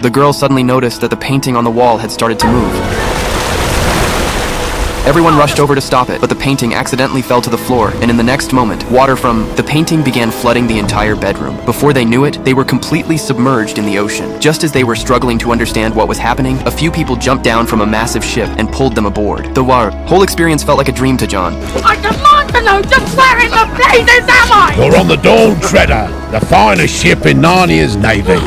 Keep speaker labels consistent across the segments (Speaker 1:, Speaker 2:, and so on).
Speaker 1: The girl suddenly noticed that the painting on the wall had started to move. Everyone rushed over to stop it, but the painting accidentally fell to the floor, and in the next moment, water from the painting began flooding the entire bedroom. Before they knew it, they were completely submerged in the ocean. Just as they were struggling to understand what was happening, a few people jumped down from a massive ship and pulled them aboard. The whole experience felt like a dream to John.
Speaker 2: I demand to know just where in the blazes am I?
Speaker 3: You're on the Dawn Treader, the finest ship in Narnia's navy.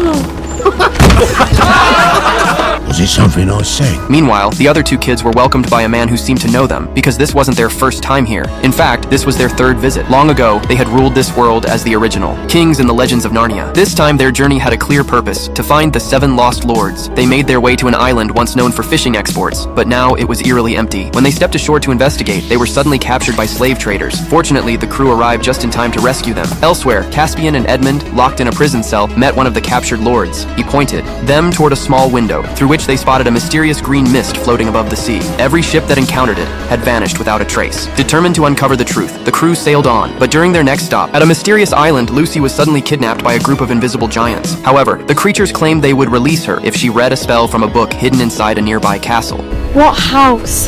Speaker 3: Was it something I said?
Speaker 1: Meanwhile, the other two kids were welcomed by a man who seemed to know them, because this wasn't their first time here. In fact, this was their third visit. Long ago, they had ruled this world as the original kings in the Legends of Narnia. This time, their journey had a clear purpose: to find the 7 lost lords. They made their way to an island once known for fishing exports, but now it was eerily empty. When they stepped ashore to investigate, they were suddenly captured by slave traders. Fortunately, the crew arrived just in time to rescue them. Elsewhere, Caspian and Edmund, locked in a prison cell, met one of the captured lords. He pointed them toward a small window, through which they spotted a mysterious green mist floating above the sea. Every ship that encountered it had vanished without a trace. Determined to uncover the truth, the crew sailed on, but during their next stop, at a mysterious island, Lucy was suddenly kidnapped by a group of invisible giants. However, the creatures claimed they would release her if she read a spell from a book hidden inside a nearby castle.
Speaker 2: What house?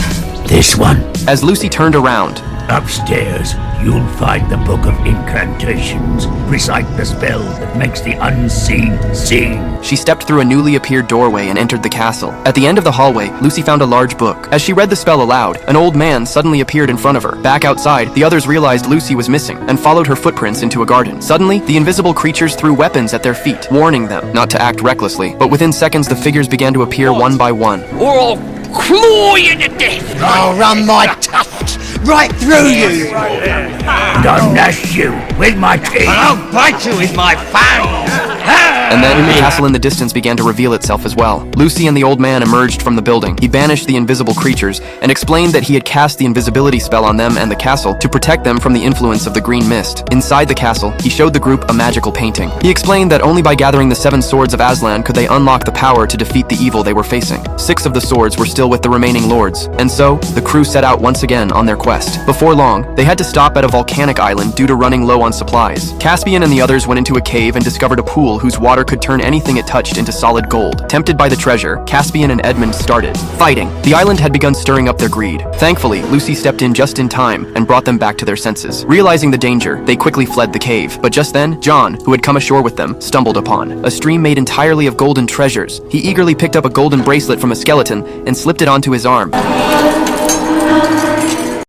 Speaker 3: This one.
Speaker 1: As Lucy turned around,
Speaker 3: Upstairs, you'll find the Book of Incantations. Recite the spell that makes the unseen seen.
Speaker 1: she stepped through a newly appeared doorway and entered the castle. At the end of the hallway, Lucy found a large book. As she read the spell aloud, an old man suddenly appeared in front of her. Back outside, the others realized Lucy was missing and followed her footprints into a garden. Suddenly, the invisible creatures threw weapons at their feet, warning them not to act recklessly. But within seconds, the figures began to appear one by one.
Speaker 4: Or I'll claw you to death!
Speaker 5: I'll run my tufts right through you!
Speaker 3: I'll gnash you with my teeth!
Speaker 5: I'll bite you with my fangs!
Speaker 1: And then the castle in the distance began to reveal itself as well. Lucy and the old man emerged from the building. He banished the invisible creatures and explained that he had cast the invisibility spell on them and the castle to protect them from the influence of the green mist. Inside the castle, he showed the group a magical painting. He explained that only by gathering the 7 swords of Aslan could they unlock the power to defeat the evil they were facing. 6 of the swords were still with the remaining lords, and so the crew set out once again on their quest. Before long, they had to stop at a volcanic island due to running low on supplies. Caspian and the others went into a cave and discovered a pool whose water could turn anything it touched into solid gold. Tempted by the treasure, Caspian and Edmund started fighting. The island had begun stirring up their greed. Thankfully, Lucy stepped in just in time and brought them back to their senses. Realizing the danger, they quickly fled the cave. But just then, John, who had come ashore with them, stumbled upon a stream made entirely of golden treasures. He eagerly picked up a golden bracelet from a skeleton and slipped it onto his arm.